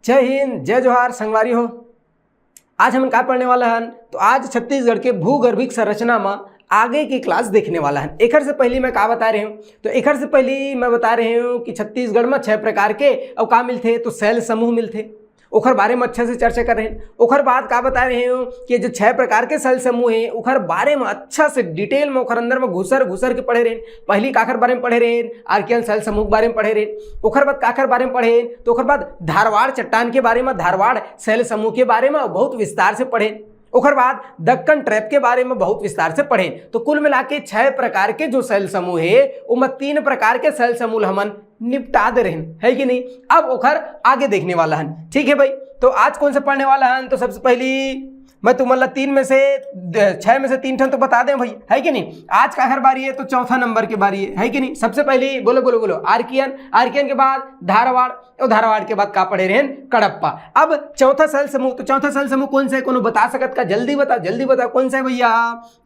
जय हिंद, जय जोहार संगवारी हो। आज हम का पढ़ने वाला हन तो आज छत्तीसगढ़ के भूगर्भिक संरचना में आगे की क्लास देखने वाला है। एकर से पहले मैं का बता रही हूँ तो एकर से पहले मैं बता रही हूँ कि छत्तीसगढ़ में 6 प्रकार के और का मिलते तो सेल समूह मिलते, ओखर बारे में अच्छे से चर्चा कर रहे हैं। ओखर बाद का बता रहे हूँ कि जो 6 प्रकार के सेल समूह हैं ओखर बारे में अच्छा से डिटेल में ओखर अंदर में घुसर के पढ़े रहे। पहली काखर बारे में पढ़े रहे, आर्कियन सेल समूह के बारे में पढ़े रहे। ओखर बाद काखर बारे में पढ़े तो ओखर बाद धारवाड़ चट्टान के बारे में, धारवाड़ सेल समूह के बारे में बहुत विस्तार से पढ़े। ओखर बाद दक्कन ट्रैप के बारे में बहुत विस्तार से पढ़े। तो कुल मिला के 6 प्रकार के जो सेल समूह है उनमें 3 प्रकार के सेल समूह हमन निपटा दे रहे है कि नहीं। अब ओखर आगे देखने वाला हन, ठीक है भाई। तो आज कौन सा पढ़ने वाला हन तो सबसे पहली मैं तुम्हारा 6 में से 3 ठन तो बता दें भाई, है कि नहीं। आज का हर बारी है तो चौथा नंबर की बारी है कि नहीं। सबसे पहले बोलो बोलो बोलो आर्कियन, आर्कियन के बाद धारवाड़ और धारवाड़ के बाद का पढ़े रहे कडप्पा। अब चौथा सेल समूह, तो चौथा सेल समूह कौन सा है कोनो बता सकत का? जल्दी बता कौन सा है भैया?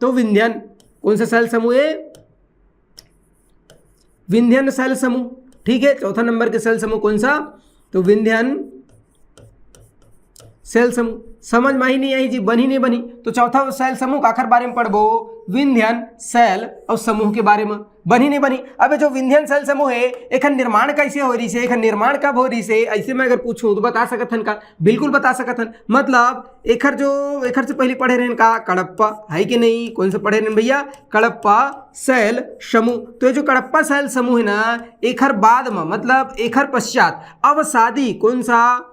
तो विंध्यन। कौन सा सेल समूह है? विंध्यन सेल समूह, ठीक है। चौथा नंबर के सेल समूह कौन सा? तो विंध्यन सेल समूह। समझ में ही नहीं आई जी, बनी नहीं बनी। तो चौथा सेल समूह का आखिर बारे में पढ़बो विंध्यन सेल और समूह के बारे में, बनी नहीं बनी। अब जो विंध्यन सेल समूह है एक निर्माण कैसे हो रही से, एक निर्माण कब हो रही से, ऐसे मैं अगर पूछूं तो बता सकत हन का? बिल्कुल बता सकत हन। मतलब एकर से पहले पढ़े रहे का कडप्पा, है कि नहीं। कौन से पढ़े रहे भैया? कडप्पा सेल समूह। तो ये जो कडप्पा सेल समूह है ना एकर बाद में मतलब एकर पश्चात अवसादी, कौन सा?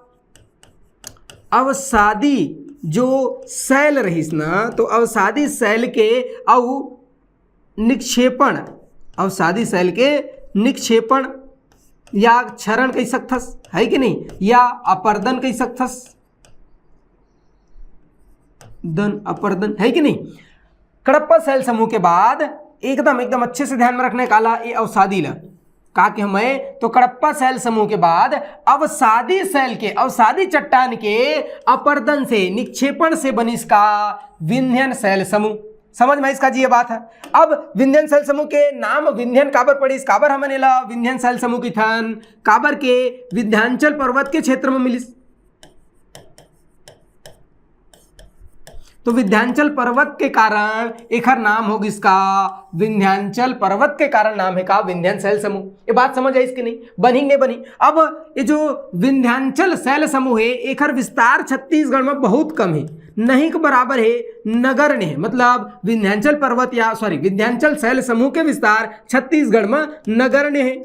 अवसादी जो सेल रहीस ना तो अवसादी सेल के निक्षेपण, अवसादी सेल के निक्षेपण या क्षरण कह सकथस, है कि नहीं, या अपर्दन कह सकथस, अपर्दन, है कि नहीं। कडप्पा सेल समूह के बाद एकदम अच्छे से ध्यान में रखने काला ये अवसादी ला का कि हमें तो कडप्पा सेल समूह के बाद अवसादी सेल के, अवसादी चट्टान के अपर्दन से, निक्षेपण से बनी इसका विंध्यन सेल समूह। समझ में इसका जी ये बात है। अब विंध्यन सेल समूह के नाम विंध्यन काबर पड़ी, काबर हमने ला विंध्यन सेल समूह की थन काबर के विंध्याचल पर्वत के क्षेत्र में मिलिस। तो विंध्याचल पर्वत के कारण एकर नाम होगी इसका विंध्याचल पर्वत के कारण नाम है का विंध्यन सेल समूह। ये बात समझ आई इसकी नहीं बनी नहीं बनी। अब ये जो विंध्याचल सेल समूह है एकर विस्तार छत्तीसगढ़ में बहुत कम है, नहीं के बराबर है नगण्य है। मतलब विंध्याचल पर्वत या विंध्याचल सेल समूह के विस्तार छत्तीसगढ़ में नगण्य है,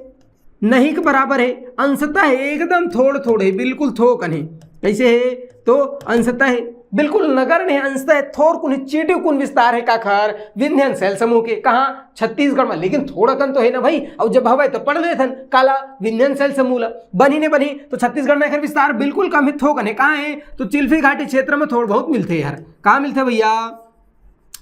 नहीं के बराबर है, अंशतः है, एकदम थोड़े है, बिल्कुल थोकन है। कैसे है तो अंशतः है, बिल्कुल नगण्य है, अंशतः है, थोड़ कुन चीटी कुन विस्तार है काखर विंध्यन सेल समूह के। कहाँ? छत्तीसगढ़ में। लेकिन थोड़ा कन तो है ना भाई। और जब हवा तो पढ़ लेथन काला विंध्यन सेल समूह ला बनी नहीं बनी। तो छत्तीसगढ़ में विस्तार बिल्कुल कम है, थोकन है। कहाँ है तो चिल्फी घाटी क्षेत्र में थोड़ा बहुत मिलते यार। कहाँ मिलते भैया?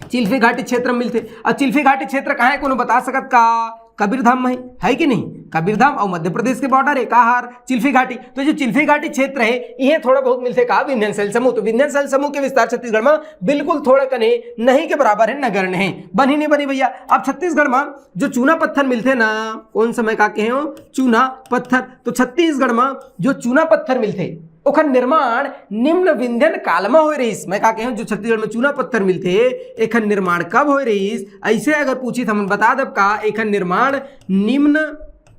चिल्फी घाटी क्षेत्र में मिलते। और चिल्फी घाटी क्षेत्र कहाँ है कोनो बता सकत का? कबीरधाम में है कि नहीं। कबीरधाम और मध्य प्रदेश के बॉर्डर है कहार चिल्फी घाटी। तो जो चिल्फी घाटी क्षेत्र है ये थोड़ा बहुत मिलते कहा विंध्यन सेल समूह। तो विंध्यन सेल समूह के विस्तार छत्तीसगढ़ में बिल्कुल थोड़ा कने नहीं के बराबर है, नगण्य है, बनी नहीं बनी भैया। अब छत्तीसगढ़ में जो चूना पत्थर मिलते ना, कौन समय का कहे हो? चूना पत्थर। तो छत्तीसगढ़ में जो चूना पत्थर मिलते ओखर निर्माण निम्न विंध्यन काल में हो रहीस। मैं का कहे जो छत्तीसगढ़ में चूना पत्थर मिलते एखर निर्माण कब हो रहीस? ऐसे अगर पूछी हम बता दब का एखर निर्माण निम्न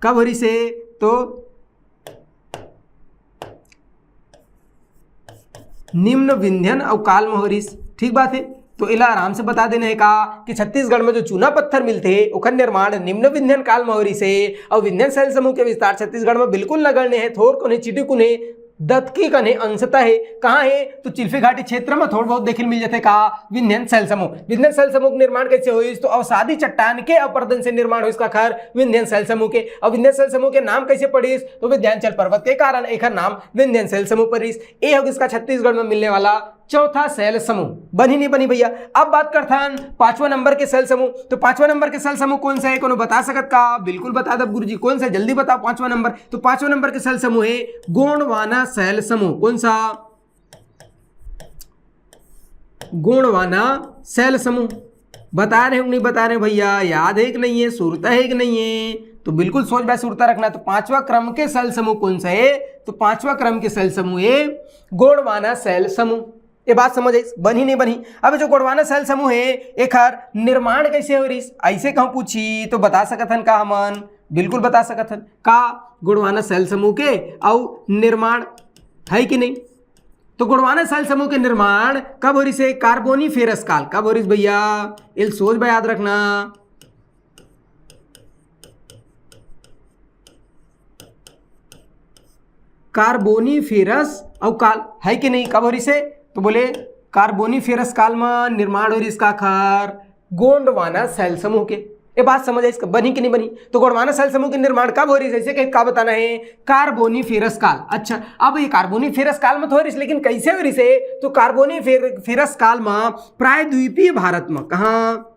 कब हो रही से तो निम्न विंध्यन और काल में हो रहीस। ठीक बात है। तो इला आराम से बता देने का कि छत्तीसगढ़ में जो चूना पत्थर मिलते ओखर निर्माण निम्न विंध्यन काल में हो रही से और विंध्यन सेल समूह के विस्तार छत्तीसगढ़ में बिल्कुल नगण्य है, थोड़ को नहीं, चिटी को नहीं, दत्की कने अंशतः है। कहाँ है तो चिल्फी घाटी क्षेत्र में थोड़ा बहुत देखने मिल जाते का विंध्यन सेल समूह। विंध्यन सेल समूह का निर्माण कैसे हुई तो अवसादी चट्टान के अपर्दन से निर्माण हो इसका खैर विंध्यन सेल समूह के। और विंध्यन सेल समूह के नाम कैसे पड़ीस तो विंध्याचल पर्वत के कारण एक नाम विंध्यन सेल समूह पड़ीस। ये होगा इसका छत्तीसगढ़ में मिलने वाला चौथा सेल समूह। बनी नहीं बनी भैया। अब बात करता है 5वां नंबर के सेल समूह। तो 5वां नंबर के सेल समूह कौन सा है कोनो बता सकत का? बिल्कुल बता दब गुरुजी। कौन सा? जल्दी बताओ 5वां नंबर। तो 5वां नंबर के सेल समूह है गोंडवाना सेल समूह। कौन सा? गोंडवाना सेल समूह। बता रहे हो नहीं बता रहे भैया? याद है कि नहीं है? सुरता है कि नहीं है? तो बिल्कुल सोच बैस उड़ता रखना। तो पांचवा क्रम के सेल समूह कौन सा है? तो पांचवा क्रम के सेल समूह है गोंडवाना सेल समूह। ये बात समझ आई? बनी नहीं बनी? अब जो गोंडवाना सेल समूह है एकर निर्माण कैसे हो रही? ऐसे कहूं पूछी तो बता सकत हन का हमन? बिल्कुल बता सकत हन का गोंडवाना सेल समूह के और निर्माण है कि नहीं? तो गोंडवाना सेल समूह के निर्माण कब हो रही से? कार्बोनिफेरस काल। कब हो रही भैया? इल सोच बा याद रखना। कार्बोनिफेरस और काल है कि नहीं? कब हो रही से? तो बोले कार्बोनिफेरस काल में निर्माण हो रही इसका आखर गोंडवाना सेल समूह के। ये बात समझ आई? इसका बनी कि नहीं बनी? तो गोंडवाना सेल समूह के निर्माण कब हो रही है? जैसे क्या बताना है? कार्बोनिफेरस काल। अच्छा, अब ये कार्बोनिफेरस काल में तो हो रही, लेकिन कैसे हो रही से? तो कार्बोनिफेरस काल में प्रायद्वीपीय भारत में। कहाँ?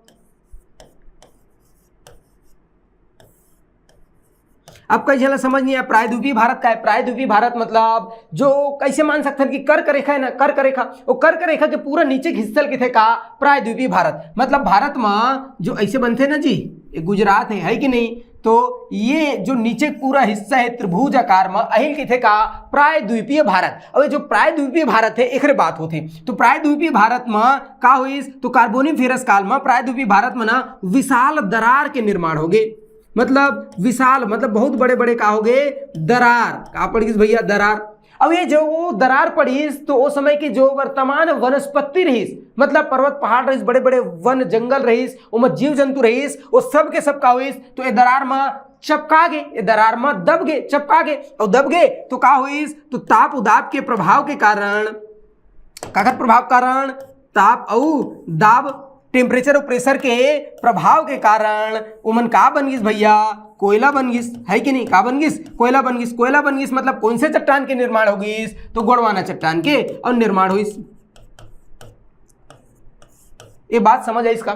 अब कई जगह समझ नहीं आया प्रायद्वीपीय भारत का है। प्रायद्वीपीय भारत मतलब जो कैसे मान सकते हैं कि कर्क रेखा है ना, कर्क रेखा, वो कर्क रेखा के पूरा नीचे के हिस्से के थे का प्रायद्वीपीय भारत। मतलब भारत में जो ऐसे बनते ना जी, ये गुजरात है कि नहीं? तो ये जो नीचे पूरा हिस्सा है त्रिभुज आकार में, अहिल के थे का प्रायद्वीपीय भारत। और ये जो प्रायद्वीपीय भारत है एक बात होती। तो प्रायद्वीपीय भारत में का हुई? तो कार्बोनिफेरस काल में प्रायद्वीपीय भारत में ना विशाल दरार के निर्माण हो गए। मतलब विशाल मतलब बहुत बड़े बड़े का हो गए दरार। का पड़ी भैया? दरार। अब ये जो वो दरार पड़ी तो उस समय की जो वर्तमान वनस्पति रहीस, मतलब पर्वत पहाड़ रहीस, बड़े बड़े वन जंगल रहीस, उनमें जीव जंतु रहीस, वो सब के सब का हुई तो ये दरार में चपका गए, ये दरार में दब गए, चपका गए। और दब गए तो का हुई? तो ताप उदाब के प्रभाव के कारण, काकर प्रभाव कारण? ताप और दाब, टेम्परेचर और प्रेशर के प्रभाव के कारण उमन का बन गई भैया? कोयला बन गई है कि नहीं? का बन गई? कोयला बन गई। कोयला बन गई मतलब कौन से चट्टान के निर्माण हो गई? तो गोंडवाना चट्टान के और निर्माण हुई। ये बात समझ आई इसका?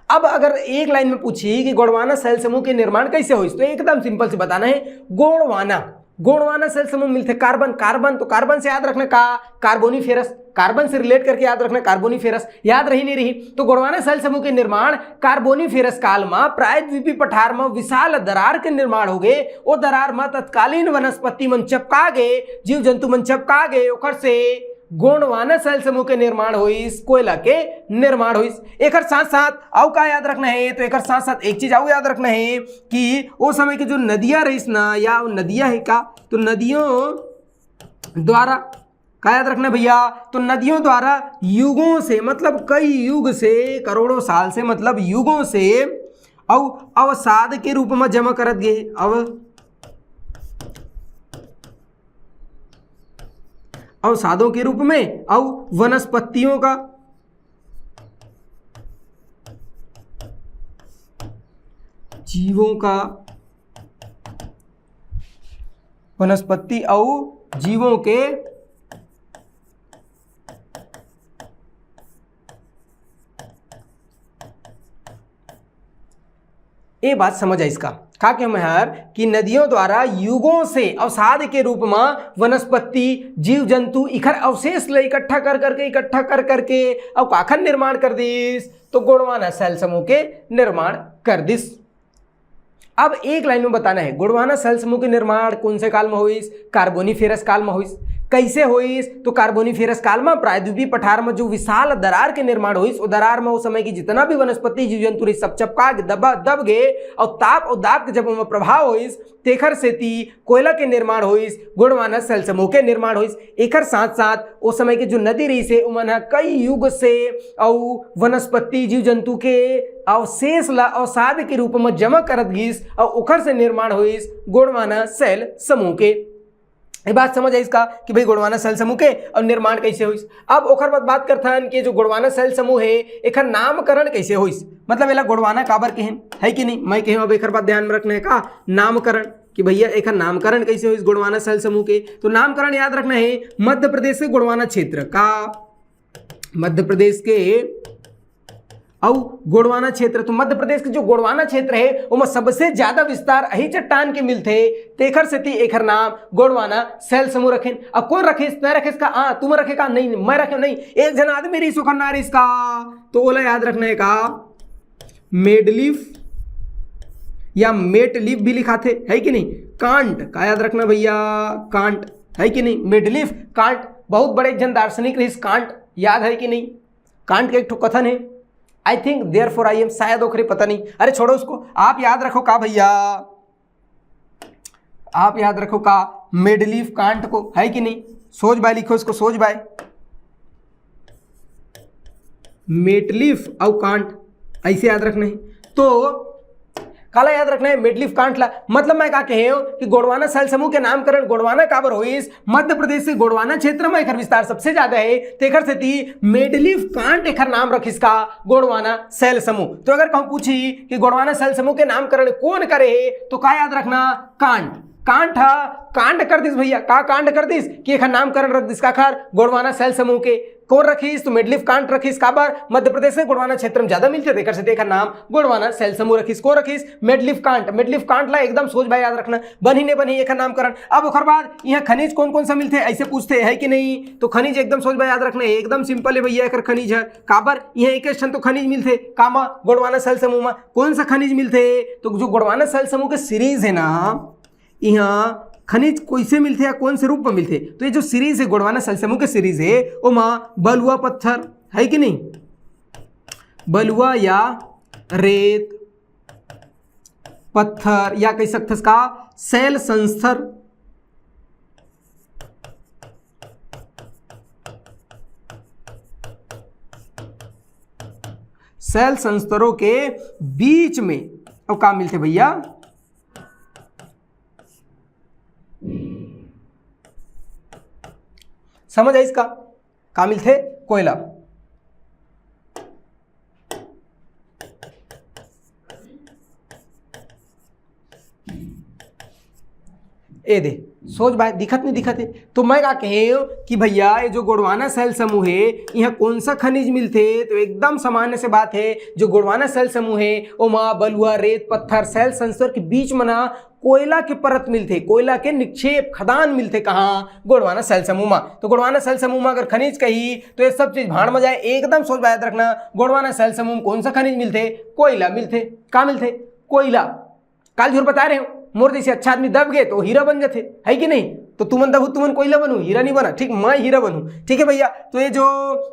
अब अगर एक लाइन में पूछी कि गोंडवाना सेल समूह के निर्माण कैसे हुई, तो एकदम सिंपल से बताना है। गोंडवाना सेल समूह मिलते कार्बन, कार्बन तो कार्बन से याद रखना का कार्बोनिफेरस, कार्बन से रिलेट करके याद रखना कार्बोनिफेरस। याद रही नहीं रही? तो गोंडवाना सेल समूह के निर्माण कार्बोनिफेरस काल में प्रायद्वीपीय पठार में विशाल दरार के निर्माण हो गए। वो दरार में तत्कालीन वनस्पति मन चपका गए, जीव जंतु मन चपका गए, ओकर से गोंडवाना सेल समूह के निर्माण हुई, कोयला के निर्माण हुई। एक साथ साथ आओ का याद रखना है? तो एक साथ साथ एक चीज आओ याद रखना है कि वो समय की जो नदियां रही ना, या नदियां है का, तो नदियों द्वारा का याद रखना भैया? तो नदियों द्वारा युगों से, मतलब कई युग से, करोड़ों साल से, मतलब युगों से और अवसाद के रूप में जमा करत गए। अवसादों के रूप में और वनस्पतियों का, जीवों का, वनस्पति और जीवों के ये बात समझ है इसका? का के महर कि नदियों द्वारा युगों से अवसाद के रूप में वनस्पति, जीव जंतु इखर अवशेष ले इकट्ठा कर करके और काखर निर्माण कर दिस? तो गोंडवाना सेल समूह के निर्माण कर दिस। अब एक लाइन में बताना है गोंडवाना सेल समूह के निर्माण कौन से काल में हुई? कार्बोनिफेरस काल में हुई। कैसे हुई? तो कार्बोनिफेरस काल में प्रायद्वीपीय पठार में जो विशाल दरार के निर्माण हुई, उस दरार में उस समय की जितना भी वनस्पति जीव जंतु रही सब चपका दब गए और ताप और दाब के जब उनमें प्रभाव हुई तेखर से कोयला के निर्माण हुई, गोंडवाना सेल समूह के निर्माण हुई। एकर साथ साथ उस समय की जो नदी रही से उमन कई युग से और वनस्पति जीव जंतु के अवशेष ला अवसाद के रूप में जमा करत गईस और ओखर से निर्माण हुई गोंडवाना सेल समूह के। ये बात समझ आई इसका कि भाई गोंडवाना सेल समूह के और निर्माण कैसे हुई। अब ओखर बाद बात करथन कि जो गोंडवाना सेल समूह है एकर नामकरण कैसे हुई, मतलब एला गोंडवाना काबर केहन है कि नहीं? मैं कहूँ अब एकर बात ध्यान में रखना है का नामकरण, कि भैया एकर नामकरण कैसे हुई गोंडवाना सेल समूह के। तो नामकरण याद रखना है मध्य प्रदेश के गोंडवाना क्षेत्र का, मध्य प्रदेश के और गोंडवाना क्षेत्र। तो मध्य प्रदेश के जो गोंडवाना क्षेत्र है उसमें सबसे ज्यादा विस्तार अही चट्टान के मिलते, तेखर से एकर नाम गोंडवाना सेल समूह रखें। अब कौन रखे? न रखे इसका? हाँ तुम रखे का? नहीं मैं रखे नहीं, एक जन आदमी रही सुखर ना रही इसका। तो ओला याद रखना है का मेडलिफ या मेट लीफ भी लिखा थे, है कि नहीं। कांट का याद रखना भैया, कांट, है कि नहीं। मेडलीफ, कांट, बहुत बड़े जन दार्शनिक रहीस कांट, याद है कि नहीं। कांट का एक ठो कथन है, I think therefore I am, शायद ओखरे पता नहीं, अरे छोड़ो उसको। आप याद रखो का भैया, आप याद रखो का मेडलीफ कांट को, है कि नहीं। सोच बाय लिखो इसको, सोच बाय, मेटलीफ और कांट, ऐसे याद रखना है। तो काला याद रखना है मेडलीफ कांट ला, मतलब मैं का कहे हूं कि गोंडवाना शैल समूह के नामकरण गोंडवाना काबर होइस, मध्य प्रदेश से गोंडवाना क्षेत्र में एकर विस्तार सबसे ज्यादा है, तेकर से ती मेडलीफ कांट एकर नाम रखिस का गोंडवाना शैल समूह। तो अगर कहूं पूछी कि गोंडवाना शैल समूह के नामकरण कौन करे है, तो का याद रखना, कांट। कांट हा कांड कर दिस भैया, का कांड कर दिस कि एकर नामकरण रख दिस काखर गोंडवाना शैल समूह के। कौन रखीस, तो मेडलीफ कांट रखीस, काबर मध्य प्रदेश में गोंडवाना क्षेत्र में ज्यादा मिलते देकर से देखा नाम गोंडवाना शैल समूह रखीस। कौन रखीस, मेडलीफ कांट। मेडलीफ कांट ला एकदम सोच भाई याद रखना, बनी ने बनी एकर नामकरण। अब ओकर बाद यहाँ खनिज कौन कौन सा मिलते ऐसे पूछते है कि नहीं, तो खनिज एकदम सोच भाई याद रखना, एकदम सिंपल है भैया एकर खनिज है, काबर यहाँ एक तो खनिज मिलते कामा गोंडवाना शैल समूह में। कौन सा खनिज मिलते, तो जो गोंडवाना शैल समूह के सीरीज है ना, यहाँ खनिज कैसे मिलते हैं, कौन से रूप में मिलते, तो ये जो सीरीज है गोंडवाना शैल समूह के सीरीज है वो माँ बलुआ पत्थर, है कि नहीं, बलुआ या रेत पत्थर, या कह सकते इसका शैल संस्तर, शैल संस्तरों के बीच में अब क्या मिलते भैया, समझ आई इसका, का मिलते कोयला। ए दे सोच भाई, दिखत नहीं दिखत है, तो मैं क्या कहे कि भैया ये जो गोंडवाना शैल समूह है यहाँ कौन सा खनिज मिलते, तो एकदम सामान्य से बात है, जो गोंडवाना शैल समूह है वो माँ बलुआ रेत पत्थर शैल संस्तर के बीच में ना कोयला के परत मिलते, कोयला के निक्षेप खदान मिलते, कहाँ गोंडवाना शैल समूह में। तो गोंडवाना शैल समूह में अगर खनिज कही तो ये सब चीज भाड़ में जाए, एकदम सोच याद रखना, गोंडवाना शैल समूह में कौन सा खनिज मिलते, कोयला मिलते। कहाँ मिलते, कोयला। काल झूठ बता रहे हो, मोर जैसे अच्छा आदमी दब गए तो हीरा बन जाते, है कि नहीं। तो तुमन दबू तुमन कोयला बनू, हीरा नहीं बना, ठीक, मैं हीरा बनू, ठीक है भैया। तो ये जो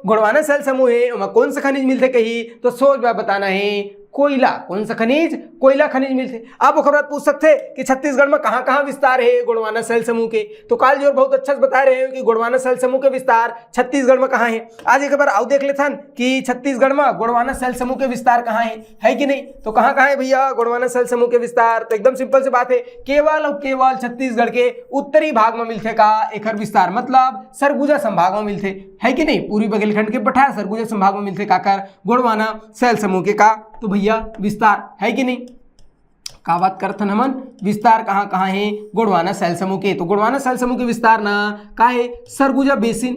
गोंडवाना शैल समूह है वहाँ कौन सा खनिज मिलते कही, तो सोच बात बताना है, कोयला। कौन सा खनिज, कोयला खनिज मिलते। आप वो खबर पूछ सकते कि छत्तीसगढ़ में कहाँ कहाँ विस्तार है गोंडवाना शैल समूह के, तो काल जोर बहुत अच्छा से बता रहे हो कि गोंडवाना शैल समूह के विस्तार छत्तीसगढ़ में कहाँ है। आज एक बार आओ देख लेते हैं कि छत्तीसगढ़ में गोंडवाना शैल समूह के विस्तार कहाँ है कि नहीं। तो कहाँ कहाँ है भैया गोंडवाना शैल समूह के विस्तार, तो एकदम सिंपल सी बात है, केवल और केवल छत्तीसगढ़ के उत्तरी भाग में मिलते का एकर विस्तार, मतलब सरगुजा संभाग में मिलते, है कि नहीं। पूर्वी बघेलखंड के पठार सरगुजा संभाग में मिलते काकर गोंडवाना शैल समूह के का, तो भैया विस्तार, है कि नहीं। का बात करते हैं हमन, विस्तार कहाँ कहाँ है गोंडवाना शैल समूह के, तो गोंडवाना शैल समूह के विस्तार ना का है सरगुजा बेसिन।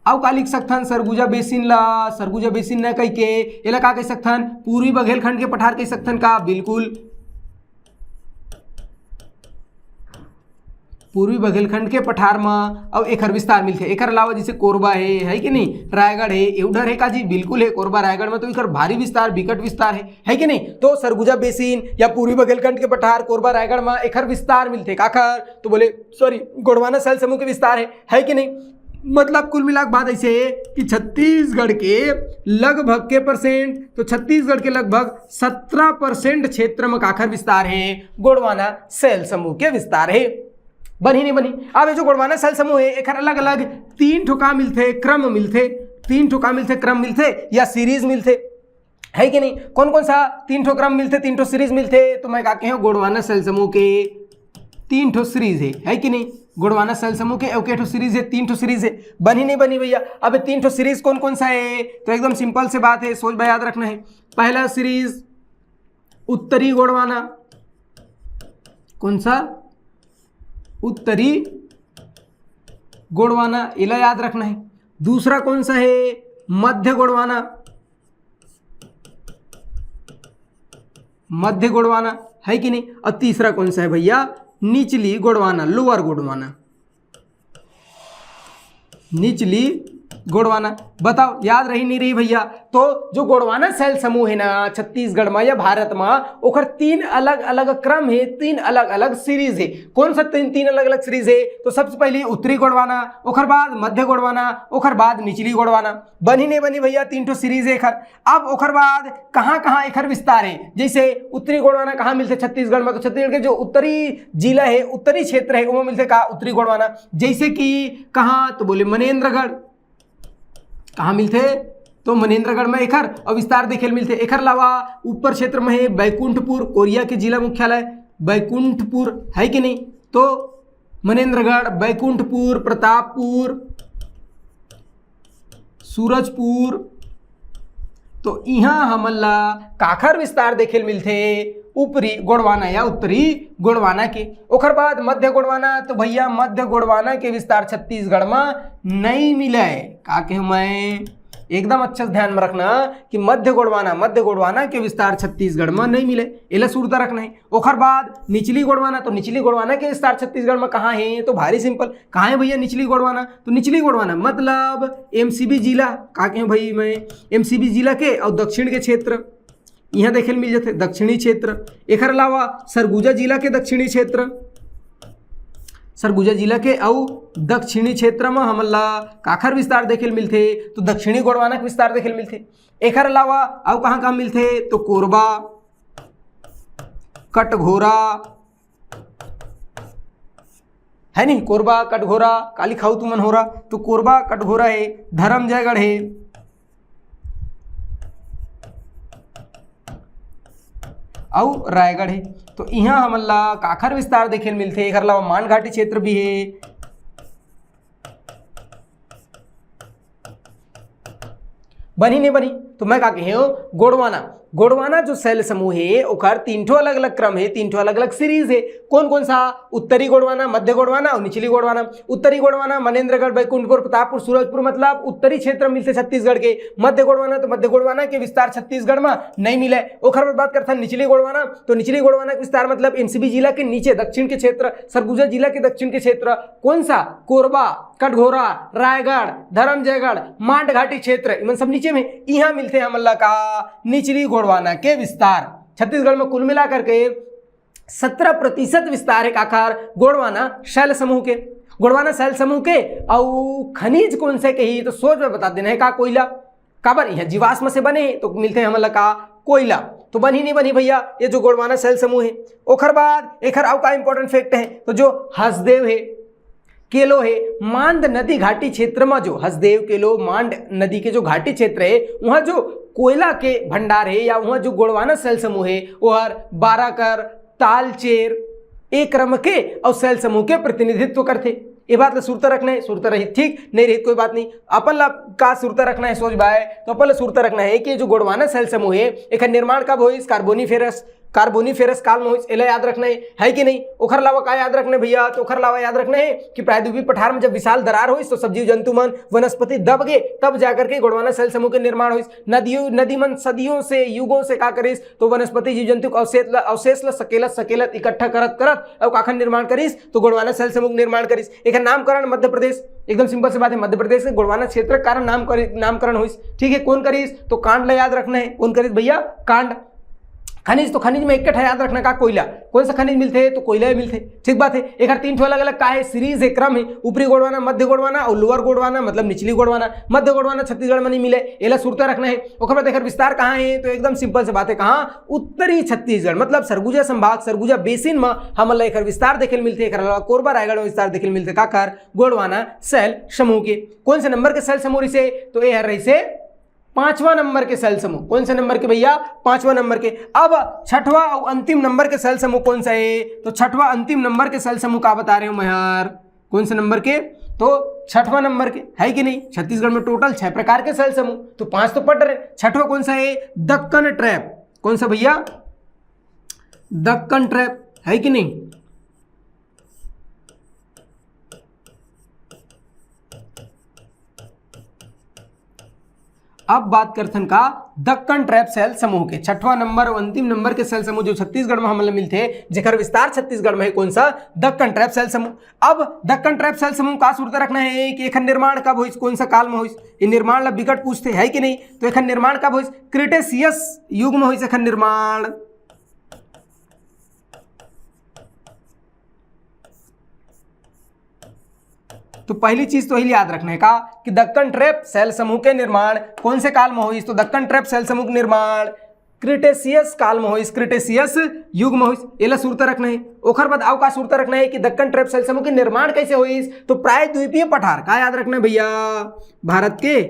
अब का लिख सकथन सरगुजा बेसिन ला, सरगुजा बेसिन न कह के एला का कह सकथन पूर्वी बघेलखंड के पठार कह सकथन का, बिल्कुल पूर्वी बघेलखंड के पठार में अब एकर विस्तार मिलते। एकर अलावा जैसे कोरबा है कि नहीं, रायगढ़ है, एवढर है का जी, बिल्कुल है, कोरबा रायगढ़ में तो एकर भारी विस्तार विकट विस्तार है कि नहीं। तो सरगुजा बेसिन या पूर्वी बघेलखंड के पठार कोरबा रायगढ़ में एकर विस्तार मिलते काकर, तो बोले सॉरी गोंडवाना शैल समूह के विस्तार है कि नहीं। मतलब कुल मिला के बात ऐसे है कि छत्तीसगढ़ के लगभग के परसेंट, तो छत्तीसगढ़ के लगभग 17% क्षेत्र में काकर विस्तार है गोंडवाना शैल समूह के विस्तार है। बनी नहीं बनी। अब ये जो गोंडवाना शैल समूह है एक अलग अलग 3 ठोका मिलते, क्रम मिलते, 3 ठोका मिलते, क्रम मिलते या सीरीज मिलते, है कि नहीं। कौन कौन सा 3 ठो क्रम मिलते, 3 ठो सीरीज मिलते, तो मैं क्या कहे गोंडवाना शैल समूह के 3 ठो सीरीज है कि नहीं। गोंडवाना शैल समूह के एक ठो सीरीज है, 3 ठो सीरीज है। बनी नहीं बनी भैया। अब 3 ठो सीरीज कौन कौन सा है, तो एकदम सिंपल से बात है, सोच भाई याद रखना है। पहला सीरीज उत्तरी गोंडवाना, कौन सा उत्तरी गोंडवाना, इला याद रखना है। दूसरा कौन सा है मध्य गोंडवाना, मध्य गोंडवाना, है कि नहीं। और तीसरा कौन सा है भैया निचली गोंडवाना, लोअर गोंडवाना, निचली गोंडवाना। बताओ याद रही नहीं रही भैया? तो जो गोंडवाना सेल समूह है ना छत्तीसगढ़ में या भारत में, ओकर 3 अलग अलग क्रम है, 3 अलग अलग सीरीज है। कौन सा 3 अलग अलग सीरीज है? तो सबसे पहले उत्तरी गोंडवाना, ओकर बाद मध्य गोंडवाना, ओकर बाद निचली गोंडवाना। बनी नहीं बनी भैया? 3 ठो सीरीज है एखर। अब ओकर बाद कहाँ कहाँ एखर विस्तार है? जैसे उत्तरी गोंडवाना कहाँ मिलते? छत्तीसगढ़ में। तो छत्तीसगढ़ के जो उत्तरी जिला है, उत्तरी क्षेत्र है, वो मिलते का उत्तरी गोंडवाना। जैसे कि कहाँ? तो बोले मनेन्द्रगढ़। कहाँ मिलते? तो मनेन्द्रगढ़ में एखर और विस्तार देखे मिलते। एखर अलावा ऊपर क्षेत्र में है बैकुंठपुर, कोरिया के जिला मुख्यालय बैकुंठपुर है कि नहीं? तो मनेन्द्रगढ़, बैकुंठपुर, प्रतापपुर, सूरजपुर। तो यहाँ हमन ला काखर विस्तार देखे मिलते? ऊपरी गोंडवाना या उत्तरी गोंडवाना के। ओकर बाद मध्य गोंडवाना। तो भैया मध्य गोंडवाना के विस्तार छत्तीसगढ़ में नहीं मिले। का के मैं एकदम अच्छा से ध्यान में रखना कि मध्य गोंडवाना के विस्तार छत्तीसगढ़ में नहीं मिले, इला सुरता रखना है। ओकर बाद निचली गोंडवाना। तो निचली गोंडवाना के विस्तार छत्तीसगढ़ में कहाँ है? तो भारी सिंपल, कहाँ है भैया निचली गोंडवाना? तो निचली गोंडवाना मतलब एमसीबी जिला। का के भाई मैं एमसीबी जिला के और दक्षिण के क्षेत्र यहाँ देखे मिल जाते, दक्षिणी क्षेत्र। एकर अलावा सरगुजा जिला के दक्षिणी क्षेत्र, सरगुजा जिला के और दक्षिणी क्षेत्र में हमन ला काखर विस्तार देखे मिलते? तो दक्षिणी गोंडवाना के विस्तार देखे मिलते। एकर अलावा और कहाँ कहाँ मिलते? तो कोरबा, कटघोरा है नहीं? कोरबा कटघोरा काली खाऊ तुमन हो रहा। तो कोरबा कटघोरा है, धर्मजयगढ़ है, और रायगढ़ है। तो यहाँ हमन ला काखर विस्तार देखे मिलते। एकर अलावा मानघाटी क्षेत्र भी है। बनी नहीं बनी? तो मैं का कहे गोंडवाना जो सेल समूह है ओकर 3 ठो अलग अलग क्रम है, 3 ठो अलग अलग सीरीज है। कौन कौन सा? उत्तरी गोंडवाना, मध्य गोंडवाना और निचली गोंडवाना। उत्तरी गोंडवाना मनेन्द्रगढ़, बैकुंठपुर, प्रतापपुर, सूरजपुर मतलब उत्तरी क्षेत्र में मिलते छत्तीसगढ़ के। मध्य गोंडवाना तो मध्य गोंडवाना के विस्तार छत्तीसगढ़ में नहीं मिले। ओखर पर बात करता निचली गोंडवाना। तो निचली गोंडवाना के विस्तार मतलब एमसीबी जिला के नीचे दक्षिण के क्षेत्र, सरगुजा जिला के दक्षिण के क्षेत्र। कौन सा? कोरबा, कटघोरा, रायगढ़, धर्मजयगढ़, मांडघाटी क्षेत्र, इन सब नीचे में यहाँ मिलते हैं हमन ला का निचली गोंडवाना के विस्तार। छत्तीसगढ़ में कुल मिलाकर के 17% विस्तार है काखर गोंडवाना शैल समूह के। गोंडवाना शैल समूह के और खनिज कौन से के ही? तो सोच में बता देना है का कोयला। काबर? यह जीवाश्म से बने तो मिलते हैं हमन ला का कोयला। तो बनी नहीं बनी भैया ये जो गोंडवाना शैल समूह है। ओखर बाद एखर और का इंपॉर्टेंट फैक्ट है? तो जो हसदेव है, केलो है, मांड नदी घाटी क्षेत्र में जो हसदेव, केलो, मांड नदी के जो घाटी क्षेत्र है वहाँ जो कोयला के भंडार है या वहाँ जो गोंडवाना सेल समूह है वो हर 12 कर तालचेर एक क्रम के और सेल समूह के प्रतिनिधित्व करते। ये बात ला सुरता रखना है। सुरता रही ठीक नहीं रही कोई बात नहीं। अपन ला का सुरता रखना है सोच बाय? तो अपन ला सुरता रखना है कि जो गोंडवाना सेल समूह है एक निर्माण कब हुई? कार्बोनीफेरस काल में हुई। एला याद रखना है कि नहीं? ओखर अलावा का याद रखना है भैया? तो ओखर अलावा याद रखना है कि प्रायद्वीपीय पठार में जब विशाल दरार हुई तो सब्जी जंतु मन वनस्पति दब गए, तब जाकर के गोंडवाना सेल समूह के निर्माण हुई। नदी मन सदियों से युगों से का करिस? तो वनस्पति जीव जंतु अवशेष ला सकेलत इकट्ठा करत और काखर निर्माण करिस? तो गोंडवाना सेल समूह निर्माण करिस। एक नामकरण मध्य प्रदेश, एकदम सिंपल सी बात है, मध्य प्रदेश के गोंडवाना क्षेत्र के कारण नामकरण हुई। ठीक है, कौन करिस? तो कांड ला याद रखना है। कौन करिस भैया? कांड। खनिज, तो खनिज में इकट्ठा याद रखना का कोयला। कौन सा खनिज मिलते हैं? तो कोयला मिलते। ठीक बात है। एक 3 ठो अलग अलग का है सीरीज है, क्रम है। ऊपरी गोंडवाना, मध्य गोंडवाना और लोअर गोंडवाना मतलब निचली गोंडवाना। मध्य गोंडवाना छत्तीसगढ़ में नहीं मिले, एला सुरता रखना है। ओकर बाद देखकर विस्तार कहाँ है? तो एकदम सिंपल से बात है, कहाँ? उत्तरी छत्तीसगढ़ मतलब सरगुजा संभाग, सरगुजा बेसिन में हमन ला एकर विस्तार देखे मिलते। एक कोरबा रायगढ़ में विस्तार देखे मिलते काकर गोंडवाना सेल समूह के। कौन से नंबर के सेल समूह से? तो ये रही से 5वां नंबर के सेल समूह। कौन से नंबर के भैया? 5वां नंबर के। अब 6वां और अंतिम नंबर के सेल समूह कौन सा है? तो 6वां अंतिम नंबर के सेल समूह का बता रहे हूं मैं यार। कौन से नंबर के? तो 6वां नंबर के है कि नहीं? छत्तीसगढ़ में टोटल 6 प्रकार के सेल समूह, तो 5 तो पढ़ रहे। 6वां कौन सा है? दक्कन ट्रैप। कौन सा भैया? दक्कन ट्रैप है कि नहीं? अब बात करथन का दक्कन ट्रैप सेल समूह के छठवां नंबर और अंतिम नंबर के सेल समूह जो छत्तीसगढ़ में हमला मिलते जेकर विस्तार छत्तीसगढ़ में है कौन सा दक्कन ट्रैप सेल समूह। अब दक्कन ट्रैप सेल समूह का सूरत रखना है कि एखन निर्माण कब होइस कौन सा काल में होइस, ये निर्माण ला विकट पूछते है कि नहीं, तो एखन निर्माण कब होइस क्रिटेशियस युग में होइस एखन निर्माण। तो पहली चीज तो यही याद रखने का कि दक्कन ट्रैप सेल समूह के निर्माण कौन से काल में होइस, तो दक्कन ट्रैप सेल समूह के निर्माण क्रिटेशियस काल में होइस, क्रिटेशियस युग में होइस, एला सूरत रखना है। ओखर बाद आउ का सूरत रखना है कि दक्कन ट्रैप सेल समूह के निर्माण कैसे होइस, तो प्रायद्वीपीय पठार का याद रखना है भैया, भारत के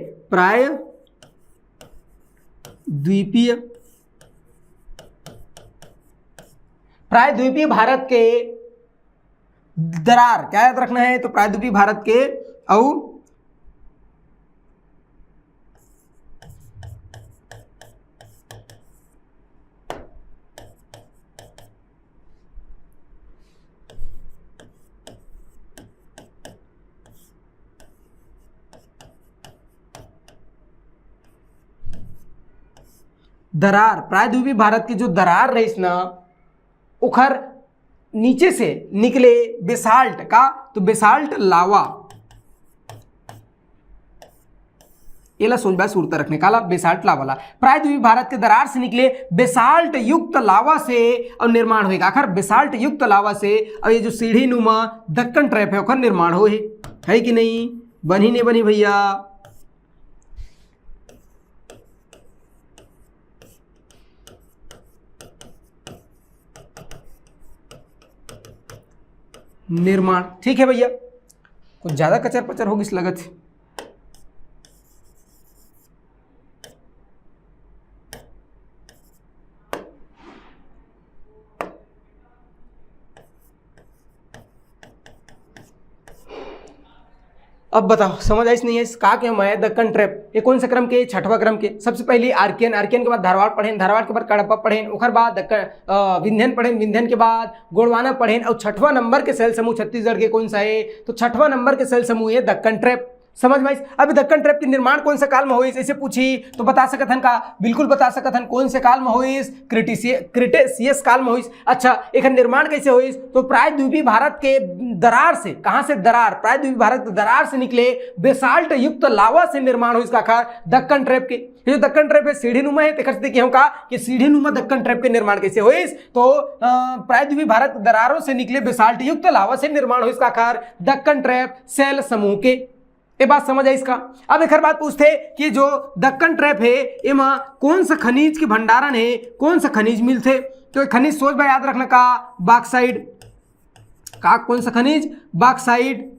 प्रायद्वीपीय भारत के दरार क्या याद रखना है, तो प्रायद्वीपीय भारत के और दरार, प्रायद्वीपीय भारत की जो दरार रही ना उखर नीचे से निकले बेसाल्ट का, तो बेसाल्ट लावा एला सोचबा सूरत रखने काला बेसाल्ट लावाला प्रायद्वीपीय भारत के दरार से निकले बेसाल्ट युक्त लावा से और निर्माण होएगा आखिर बेसाल्ट युक्त लावा से। और ये जो सीढ़ी नुमा दक्कन ट्रैप है ओखर निर्माण हो है कि नहीं, बनी नहीं बनी भैया। निर्माण ठीक है भैया, कुछ ज्यादा कचर पचर होगी इस लगत है। अब बताओ समझ आई नहीं है का क्या मैं दक्कन ट्रैप ये कौन सा क्रम के, छठवां क्रम के। सबसे पहले आर्कियन, आर्कियन के बाद धारवाड़ पढ़ें, धारवाड़ के बाद कडप्पा पढ़ें, ओखर बाद विंध्यन पढ़ें, विंध्यन के बाद गोंडवाना पढ़ें, और छठवां नंबर के सेल समूह छत्तीसगढ़ के कौन सा है, तो छठवां नंबर के सेल समूह है दक्कन ट्रैप। समझ में आई। अभी दक्कन ट्रैप के निर्माण कौन से काल में होइस ऐसे पूछी तो बता सकत हन का, बिल्कुल बता सकत हन कौन से काल में होइस, क्रिटेशियस काल में होइस। अच्छा एक निर्माण कैसे होइस, तो प्रायद्वीपीय भारत के दरार से, कहां से दरार, प्रायद्वीपीय भारत के दरार से निकले बेसाल्ट युक्त लावा से निर्माण होइस का दक्कन ट्रैप के। ये जो दक्कन ट्रैप है सीढ़ी नुमा है, तेकर से का कि सीढ़ी नुमा दक्कन ट्रैप के निर्माण कैसे होइस, तो प्रायद्वीपीय भारत दरारों से निकले बेसाल्ट युक्त लावा से निर्माण होइस का दक्कन ट्रैप सेल समूह के। ये बात समझ आई इसका। अब एक बात पूछते कि जो दक्कन ट्रैप है एमा कौन सा खनिज के भंडारण है, कौन सा खनिज मिलते, तो खनिज सोच बा याद रखना का बॉक्साइट का, कौन सा खनिज बॉक्साइट,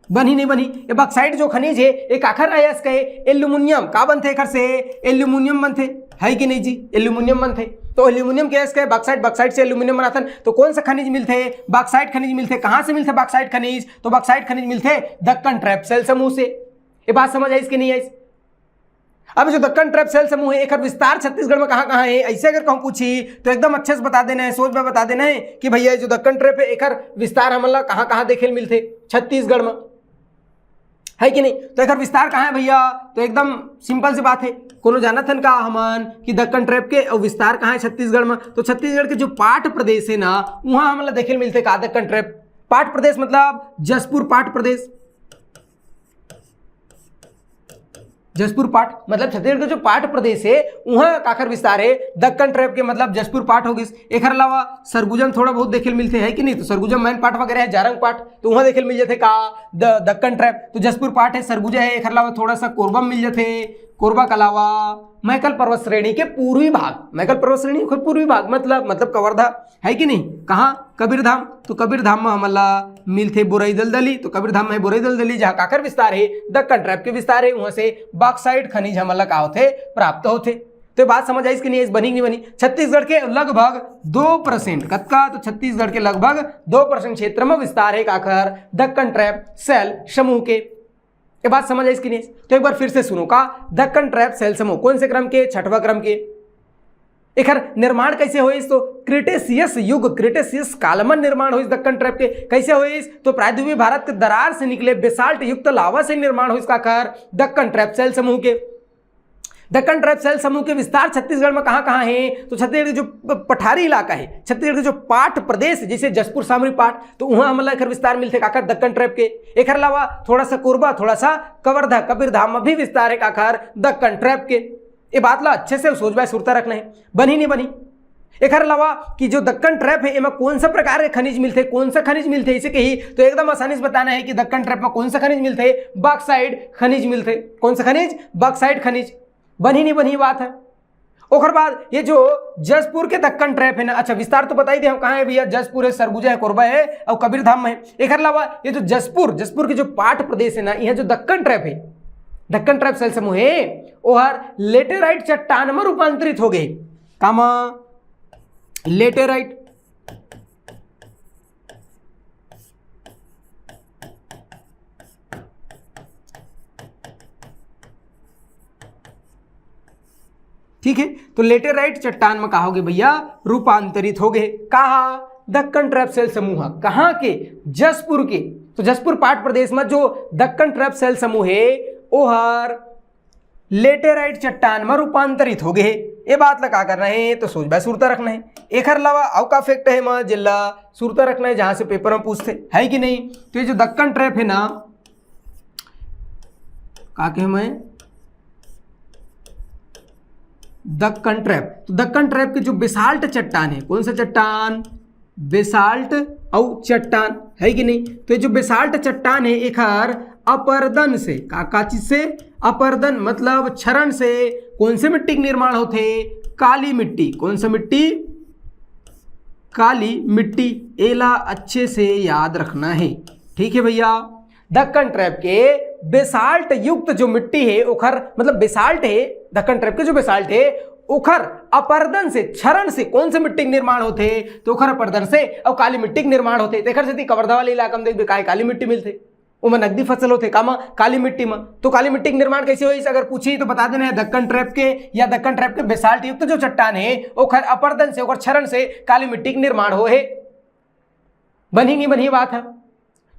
बनी नहीं बनी ये बॉक्साइट जो खनिज है एक आखिर है इसका एल्यूमिनियम का बनते एकर से, एल्यूमिनियम बनते है कि नहीं जी, एल्यूमिनियम बनते। तो एल्यूमिनियम के इसके बॉक्साइट, बॉक्साइट से एल्यूमिनियम बनाथन, तो कौन सा खनिज मिलते, बॉक्साइट खनिज मिलते। कहां से मिलते बॉक्साइट खनिज, तो बॉक्साइट खनिज मिलते दक्कन ट्रैप सेल समूह से। ये बात समझ आई इसकी नहीं आई। अब जो दक्कन ट्रैप सेल समूह है एक विस्तार छत्तीसगढ़ में कहां कहां है, ऐसे अगर कहूं पूछी तो एकदम अच्छे से बता देना है, सोच में बता देना है कि भैया जो दक्कन ट्रैप है एक विस्तार हमला कहां कहां देखे मिलते छत्तीसगढ़ में, है कि नहीं। तो एक विस्तार कहाँ है भैया, तो एकदम सिंपल सी बात है, कोनो जानत हन का हमन कि दक्कन ट्रैप के और विस्तार कहाँ है छत्तीसगढ़ में, तो छत्तीसगढ़ के जो पाट प्रदेश है ना वहां हमला देखे मिलते का दक्कन ट्रैप। पाट प्रदेश मतलब जसपुर पाट प्रदेश, जसपुर पाट मतलब छत्तीसगढ़ का जो पाट प्रदेश है वहां काकर विस्तार है दक्कन ट्रैप के, मतलब जसपुर पाट होगी। एक अलावा सरगुजम थोड़ा बहुत देखे मिलते हैं कि नहीं, तो सरगुजम मैन पाट वगैरह है, जारंग पाट तो वहां देखे मिल जाते का दक्कन ट्रैप। तो जसपुर पाट है, सरगुजा है, एक अलावा थोड़ा सा कोरबा मिल जाते, कोरबा के अलावा मैकल पर्वत श्रेणी के पूर्वी भाग, मैकल पर्वत श्रेणी के पूर्वी भाग मतलब कवर्धा है कि नहीं, कहाँ कबीरधाम, तो कबीरधाम में हमला मिलते बोरई दलदली, तो कबीरधाम में बोरई दलदली जहाँ काकर विस्तार है दक्कन ट्रैप के विस्तार है, वहां से बॉक्साइट खनिज हमला का होते प्राप्त होते। तो बात समझ आई इसकी नहीं, बनी नहीं बनी। छत्तीसगढ़ के लगभग 2% कतका, तो छत्तीसगढ़ के लगभग 2% क्षेत्र में विस्तार है काकर दक्कन ट्रैप सेल समूह के। ये बात समझ आई इसकी नहीं, तो एक बार फिर से सुनो का दक्कन ट्रैप सेल समूह कौन से क्रम के, छठवां क्रम के। एक निर्माण कैसे हुई, तो क्रिटेशियस युग, क्रिटेशियस काल में निर्माण हुई दक्कन ट्रैप के। कैसे हुई, तो प्रायद्वीपीय भारत के दरार से निकले बेसाल्ट युक्त लावा से निर्माण हुई इसका दक्कन ट्रैप सेल समूह के। दक्कन ट्राइब सेल समूह के विस्तार छत्तीसगढ़ में कहाँ कहाँ है? तो छत्तीसगढ़ के जो पठारी इलाका है, छत्तीसगढ़ के जो पाट प्रदेश जैसे जसपुर सामरी पाट, तो वहाँ हमला एकर विस्तार मिलते काकर दक्कन ट्राइब के। एक अलावा थोड़ा सा कोरबा, थोड़ा सा कवर्धा, कबीरधाम में भी विस्तार है काकर दक्कन ट्राइब के। ये बात ला अच्छे से सोचबा सुरता रखना है, बनी नहीं बनी। एक अलावा कि जो दक्कन ट्रैप है इनमें कौन सा प्रकार के खनिज मिलते, कौन सा खनिज मिलते इसे कही तो एकदम आसानी से बताना है कि दक्कन ट्रैप में कौन सा खनिज मिलते, बॉक्साइट खनिज मिलते। कौन सा खनिज? बॉक्साइट खनिज। बनी नहीं बनी बात है। और बाद ये जो जसपुर के दक्कन ट्रैप है ना, अच्छा विस्तार तो बताई दे हम कहाँ है भैया, जसपुर है, सरगुजा है, कोरबा है और कबीरधाम में है। एक अलावा ये जो जसपुर के जो पाट प्रदेश है ना, यह जो दक्कन ट्रैप है, दक्कन ट्रैप सेल समूह है और लेटेराइट चट्टान में रूपांतरित हो गए। कामा लेटेराइट, ठीक है। तो लेटेराइट चट्टान में कहा होगे भैया रूपांतरित हो गए। कहा? दक्कन ट्रैप सेल समूह कहाँ के? जसपुर के। तो जसपुर पाट प्रदेश में जो दक्कन ट्रैप सेल समूह है ओहर लेटेराइट चट्टान में रूपांतरित हो गए। ये बात लगा करना है तो सोच बाय सुरता रखना है। एक अलावा अवका फैक्ट है मैं जिला सुरता रखना है जहां से पेपर में पूछते है कि नहीं। तो ये जो दक्कन ट्रैप है ना, का के मैं दक्कन ट्रैप, तो दक्कन ट्रैप के जो बेसाल्ट चट्टान है, कौन सा चट्टान? बेसाल्ट और चट्टान है कि नहीं। तो ये जो बेसाल्ट चट्टान है एक अपर्दन से, का चीज से? अपर्दन मतलब क्षरण से कौन से मिट्टी के निर्माण होते? काली मिट्टी। कौन सा मिट्टी? काली मिट्टी। एला अच्छे से याद रखना है, ठीक है भैया। दक्कन ट्रैप के बेसाल्ट युक्त जो मिट्टी है उखर, मतलब बेसाल्ट है, दक्कन ट्रैप के जो बेसाल्ट है उखर अपर्दन से, क्षरण से कौन से मिट्टी के निर्माण होते? तो उखर अपर्दन से और काली मिट्टी के निर्माण होते। देखर से कवर्धा वाले इलाका में देख काली मिट्टी मिलते, वो नकदी फसल होते कामा काली मिट्टी में। तो काली मिट्टी के निर्माण कैसे हुई अगर पूछी तो बता देना है दक्कन ट्रैप के या दक्कन ट्रैप के बेसाल्ट युक्त जो चट्टान है वो अपर्दन से और क्षरण से काली मिट्टी के निर्माण हो है। बनी नहीं बनी बात है।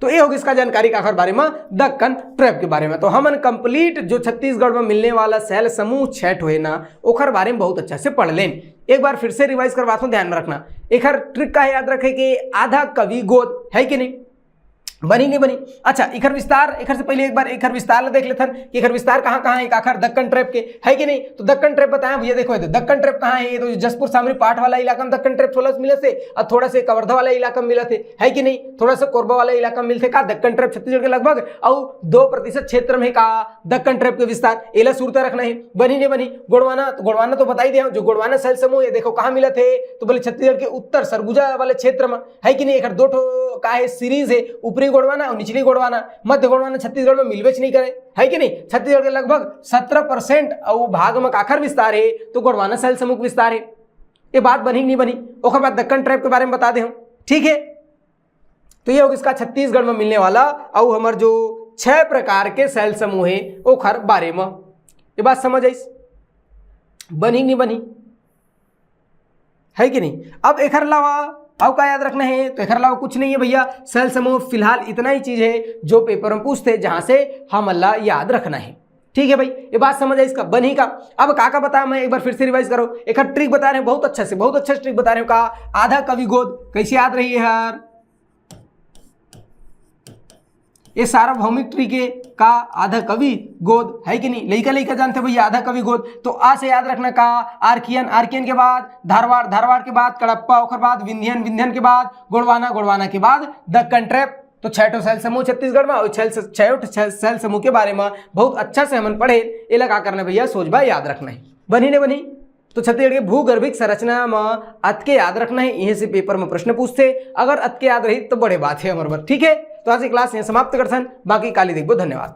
तो ये होगी इसका जानकारी का बारे में दक्कन ट्रैप के बारे में। तो हमन कंप्लीट जो छत्तीसगढ़ में मिलने वाला सेल समूह 6 है ना ओखर बारे में बहुत अच्छा से पढ़ लें। एक बार फिर से रिवाइज करवाता हूं, ध्यान में रखना। एक ट्रिक का याद रखे कि आधा कवि गोद है कि नहीं, बनी नहीं बनी। अच्छा इखर विस्तार, इखर से पहले एक बार इखर विस्तार देख लेते हैं कि इखर विस्तार कहाँ कहाँ है। आखिर दक्कन ट्रैप के है कि नहीं। तो दक्कन ट्रैप बताया भैया, देखो दक्कन ट्रैप कहाँ है? तो जसपुर सामरी पाट वाला इलाका में दक्कन ट्रैप थोड़ा सा मिले थे और थोड़ा से कवर्धा वाला इलाका में मिले थे, है कि नहीं। थोड़ा सा कोरबा वाला इलाका में मिलते का दक्कन ट्रैप छत्तीसगढ़ के लगभग और 2% क्षेत्र में का दक्कन ट्रैप के विस्तार। एला सुरता रखना है, बनी नहीं बनी। गोड़वाना, तो गोड़वाना तो बताई दिया, जो गोड़वाना सेल समूह है देखो कहाँ मिला थे, तो बोले छत्तीसगढ़ के उत्तर सरगुजा वाले क्षेत्र में, है कि नहीं। एक 2 का है सीरीज है, ऊपरी गोड़वाना और निचली गोड़वाना। मध्य गोड़वाना छत्तीसगढ़ में मिलवेच नहीं करे, है कि नहीं। छत्तीसगढ़ के लगभग 17% और भाग में काखर विस्तार है तो गोड़वाना सेल समूह विस्तार है। ये बात बनी नहीं बनी। और बाद दक्कन ट्रैप के बारे में बता दे हम, ठीक है। तो ये होगा इसका छत्तीसगढ़ में मिलने वाला और हमारे जो 6 प्रकार के सेल समूह है ओखर बारे में। ये बात समझ आई, बनी नहीं बनी, है कि नहीं। अब एक अलावा अब क्या याद रखना है? तो एक अलावा कुछ नहीं है भैया, सेल समूह फिलहाल इतना ही चीज है जो पेपर में पूछते जहां से हम अल्लाह याद रखना है, ठीक है भाई। ये बात समझ आई इसका बनी का। अब का बताया मैं एक बार फिर से रिवाइज करो। एक ट्रिक बता रहे हैं बहुत अच्छा से, बहुत अच्छा ट्रिक बता रहे हो। का आधा कवि गोद कैसे याद रही है यार? ये सार्वभौमिक ट्रिक है का आधा कवि गोद, है कि नहीं। लइका लइका जानते भैया आधा कवि गोद। तो आ से याद रखना का आर्कियन, आर्कियन के बाद धारवाड़, धारवाड़ के बाद कड़प्पा, और बाद विंध्यन, विंध्यन के बाद गोड़वाना, गोड़वाना के बाद दक्कन ट्रैप। तो 6 सेल समूह छत्तीसगढ़ में और 6 सेल समूह के बारे में बहुत अच्छा से हम पढ़े। ये लगा करना भैया सोच भाई याद रखना है, बनी ने बनी। तो छत्तीसगढ़ के भूगर्भिक संरचना में अत के याद रखना है, यहीं से पेपर में प्रश्न पूछते। अगर अत के याद रही तो बड़े बात है हमारे, ठीक है। तो आज की क्लास यहाँ समाप्त करते हैं, बाकी काली देखो, धन्यवाद।